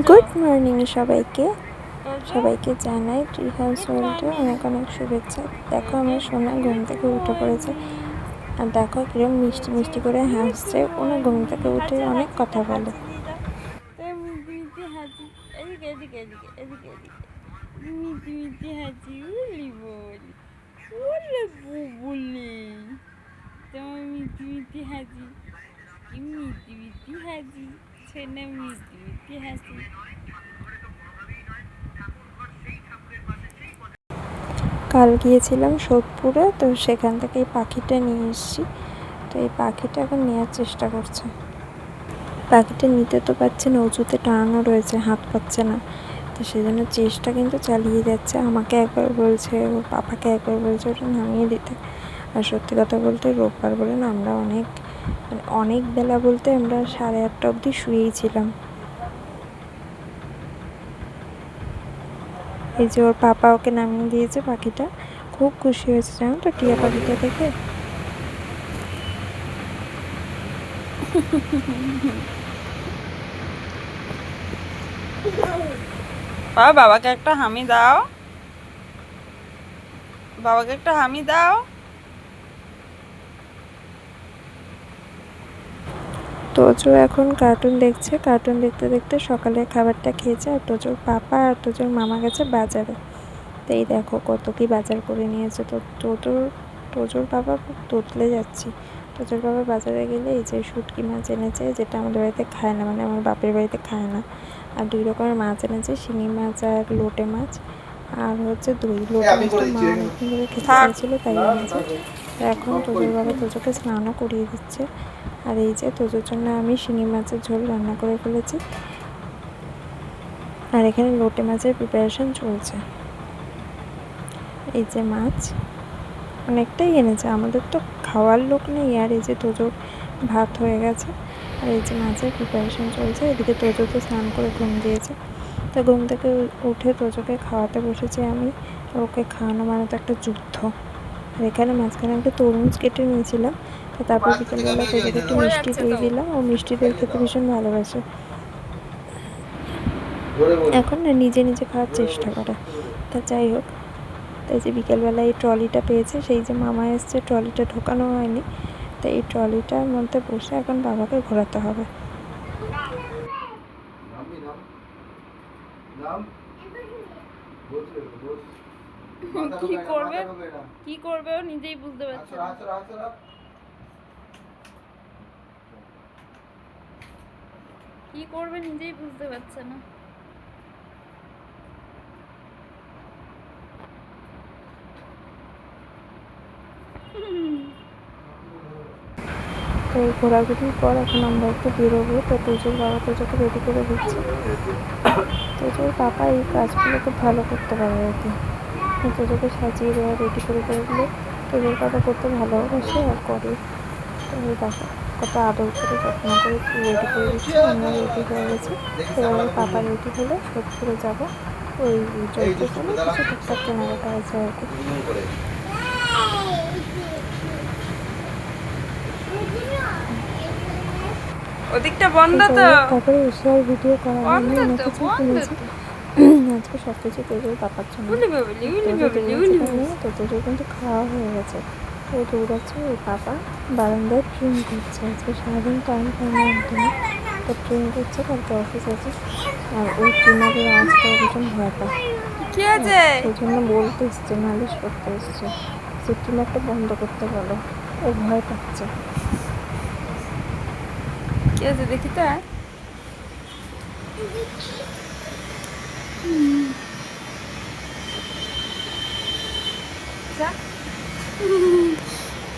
Good morning সবাইকে জানাই tree house ওয়ার্ল্ডে অনেক অনেক শুভেচ্ছা। দেখো আমার সোনা ঘুম থেকে উঠে পড়েছে, আর দেখো কিরম মিষ্টি মিষ্টি করে হাসছে। কোনো ঘুম থেকে উঠে অনেক কথা বলে। তোমার মিষ্টি মিষ্টি হাসি, কি মিষ্টি মিষ্টি হাসি, ছেলে মিষ্টি মিষ্টি হাসি। কাল গিয়েছিলাম সোদপুরে, তো সেখান থেকে এই পাখিটা নিয়ে এসেছি। তো এই পাখিটা এখন নেওয়ার চেষ্টা করছে। পাখিটা নিতে তো পারছে না, উঁচুতে টানানো রয়েছে, হাত পাচ্ছে না। তো সেই জন্য চেষ্টা কিন্তু চালিয়ে যাচ্ছে। আমাকে একবার বলছে, ওর পাপাকে একবার বলছে ওটা নামিয়ে দিতে। আর সত্যি কথা বলতে রোববার বলে না, আমরা অনেক বেলা বলতে আমরা 8:30 অবধি শুয়েই ছিলাম। এই যে ওর পাপা ওকে নামিয়ে দিয়েছে, পাখিটা খুব খুশি হয়েছে জানো তো টিয়া পাখিটা দেখে। বাবাকে একটা হামি দাও, বাবাকে একটা হামি দাও। তোজো এখন কার্টুন দেখছে। কার্টুন দেখতে দেখতে সকালে খাবারটা খেয়েছে। আর তোজোর পাপা আর তোজোর মামা গেছে বাজারে। তো এই দেখো কত কি বাজার করে নিয়েছে। তো তোজোর বাবা খুব তোতলে যাচ্ছি। তোজোর বাবা বাজারে গেলে এই যে শুটকি মাছ এনেছে, যেটা আমাদের বাড়িতে খায় না, মানে আমার বাপের বাড়িতে খায় না। আর 2 রকমের মাছ এনেছে, শিঙি মাছ আর লোটে মাছ। আর হচ্ছে দই। লোটে মাছটা মা অনেকদিন ধরে খেতে চাইছিল, তাই এনেছে। এখন তোজোর বাবা তোজোকে স্নানও করিয়ে দিচ্ছে। আর এই যে তোজোর জন্য আমি শিঙি মাছের ঝোল রান্না করে ফেলেছি। আর এখানে লোটে মাছের প্রিপারেশন চলছে। এই যে মাছ অনেকটাই এনেছে, আমাদের তো খাওয়ার লোক নেই। আর এই যে তোজোর ভাত হয়ে গেছে, আর এই যে মাছের প্রিপারেশন চলছে। এদিকে তোজো তো স্নান করে ঘুম দিয়েছে। তা ঘুম থেকে উঠে তোজোকে খাওয়াতে বসেছি আমি। ওকে খাওয়ানো মানে তো একটা যুদ্ধ। আর এখানে মাঝখানে একটা তরমুজ কেটে নিয়েছিলাম। তো তারপর বিকেলবেলা তোজোকে একটু মিষ্টি দই দিলাম। ও মিষ্টি দই খেতে ভীষণ ভালোবাসে। এখন না নিজে নিজে খাওয়ার চেষ্টা করে। তা যাই হোক, তাই যে বিকেলবেলায় এই ট্রলিটা পেয়েছে, সেই যে মামা এসছে, ট্রলিটা ঢোকানো হয়নি। তাই এই ট্রলিটার মধ্যে বসে এখন বাবাকে ঘোরাতে হবে। কি করবে ও নিজেই বুঝতে পারছে না। কি করবে নিজেই বুঝতে পারছে না। তো এই ঘোরাঘুরির পর এখন আমরা একটু বেরোবো। তো তোজোর বাবা তোজোকে রেডি করে দিচ্ছে। তোজোর পাপা এই কাজগুলো খুব ভালো করতে পারে আর কি। তোজোকে সাজিয়ে দেওয়া, রেডি করে দিলে তোজোর পাপা করতে ভালোবাসে আর করে। তো এই দেখো কত আদর করে যত্ন করে রেডি করে দিচ্ছে। আমরা রেডি হয়ে গেছি। এবার পাপা রেডি হলে সোদপুরে যাবো। ওই চলতে চলে কিছু টুকটাক কেনাকাটা আছে আর কি। ওদিকটা বন্ধ তো, তারপরে এসে আর ভিডিও করা হয়নি। বন্ধ অনেক তো, কিছু বন্ধ কিনেছি তো। আজকে, সব কিছু তোজোর পাপার জন্য। উলি বাবলি, উলি তোজো বাবলি, উলি দৌড়াচ্ছে বাবলি। নিয়ে, তো তোজোর কিন্তু খাওয়া হয়ে গেছে। ও দৌড়াচ্ছে, ওর পাপা বারান্দায় ট্রিম করছে। আজকে সারাদিন টাইম পাইনি একদমই। তো ট্রিম করছে, কালকে অফিস আছে। আর ওই ট্রিমারের আওয়াজ করে ভীষণ ভয় পায়। কি আছে? সেই জন্য বলতে এসছে, নালিশ করতে এসছে যে ট্রিমারটা বন্ধ করতে বলো, ও ভয় পাচ্ছে। কি আছে দেখি তো।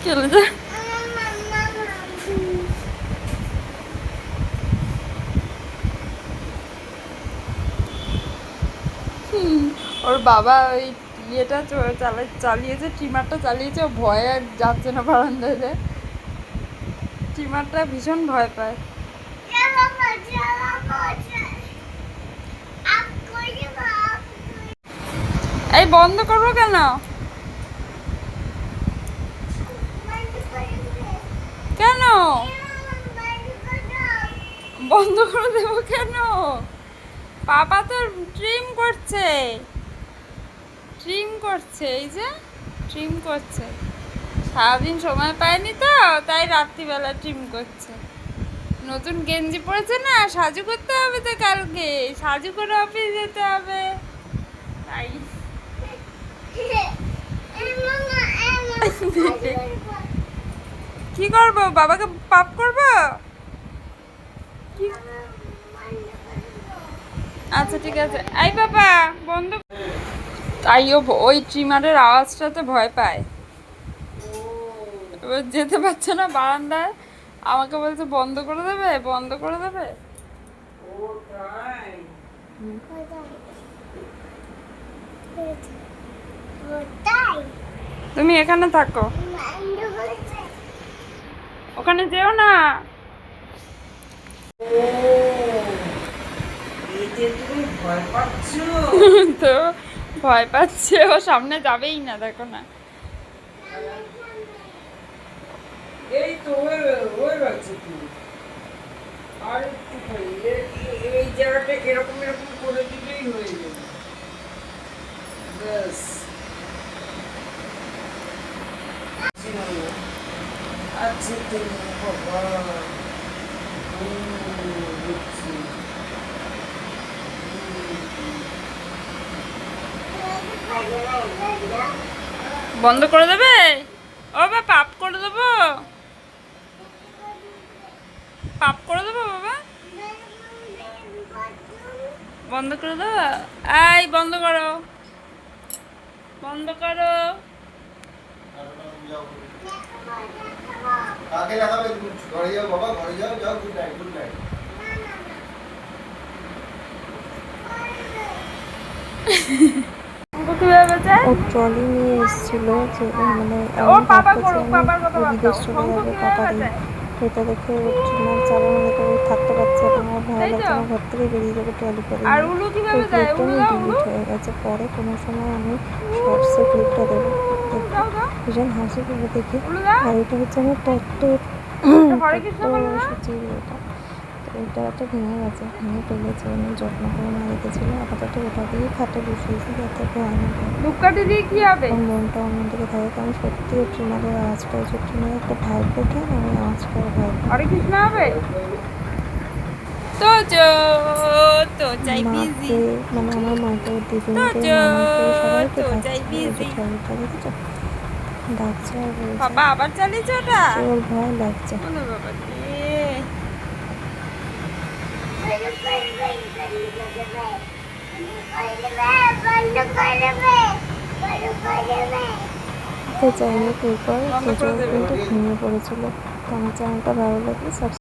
চলে যা। ওর বাবা ওই ইয়েটা চালিয়েছে, ট্রিমারটা চালিয়েছে, ও ভয়ে আর যাচ্ছে না বারান্দায়। ট্রিমারটা ভীষণ ভয় পায়। এই বন্ধ করবো কেন? কেন বন্ধ করে দেবো কেন? পাপা তো ট্রিম করছে, ট্রিম করছে, এই যে ট্রিম করছে। সারাদিন সময় পায়নি তো, তাই রাত্রিবেলা ট্রিম করছে। নতুন গেঞ্জি পরেছে না, সাজু করতে হবে তো কালকে, সাজু করে অফিস যেতে হবে তাই। কি করবো, বাবাকে পাপ করবো? আচ্ছা ঠিক আছে, এই বাবা বন্ধ। তাই ওই ট্রিমারের আওয়াজটাতে ভয় পায়, এবার যেতে পারছে না বারান্দায়, আমাকে বলছে বন্ধ করে দেবে, বন্ধ করে দেবে। তুমি এখানে থাকো, ওখানে যেও না। তো ভয় পাচ্ছে, ও সামনে যাবেই না, দেখো না। এই তো হয়ে গেছে তো। আর একটু এই জায়গাটা এরকম এরকম করে দিলেই হয়ে যাবে। ব্যাস। আচ্ছা তো বাবা। বুঝছি। বন্ধ করে দেবে? ও বাবা পাপ করে দেবো, পাপ করে দেবো বাবা, বন্ধ করে দেবো। এই বন্ধ করো, বন্ধ করো। কাকে দেখাবে? ঘরে যাও বাবা, ঘরে যাও, যাও, গুড নাইট, গুড নাইট। কিভাবে যায়? ও ট্রলি নিয়ে এসেছিল যে মানে ও আমি পাপা ভাবতেছি করুক, পাপার কথা ও বাদ বিদেশ দাও। চলে শঙ্কু যাবে কিভাবে পাপার বাজায়? এটা দেখে ওর ট্রিমার চালানো দেখে ও থাকতে পারছে না, আমার ভয় তাই লাগছে, তো? আমার ঘর থেকে বেরিয়ে যাবে ট্রলি করে আর নিয়ে। উলু ওই কিভাবে যায়? ক্লিপটা উলু আমি দাও, উলু ডিলিট হয়ে গেছে, পরে কোনো সময় আমি শর্টসে ক্লিপটা দেবো, দেখো দাও দাও, ভীষণ হাসি পাবে দেখে। উলু দাও। আর এটা হচ্ছে আমার তত্ত্বর হরে কৃষ্ণ বলো না। সূচির এটা, তো এটা তো ভেঙে গেছে, ভেঙে ফেলেছে, আমি যত্ন করে না রেখেছিল, আপাতত ওটা দিয়ে খাটে বসিয়েছি যাতে ভয় না পায়। ধূপকাঠি দিয়ে কি হবে? আমার মনটা অন্যদিকে থাকে, কারণ সত্যি ওর ট্রিমারের আওয়াজটা হচ্ছে ট্রিমারের একটা ভাইব ওঠে, আমি আওয়াজটা ভয় পাই। হরে কৃষ্ণ হবে তো তো চাই বিজি, মাকে মানে আমার মাকে, ওর দিদিকে, তো মামাকে সবাইকে তো ডাকছে, চাই ওই যে বিজি। ট্রলিটা দেখেছো ডাকছে, আর বলছে বাবা আবার চালিয়েছে ওটা। যে ওর ভয় লাগছে। বলো বাবা রে। তো যাই হোক এরপর বন্ধ করে পুজো দেবে। কিন্তু ভেঙে পড়েছিল। তো আমার চ্যানেলটা ভালো লাগলে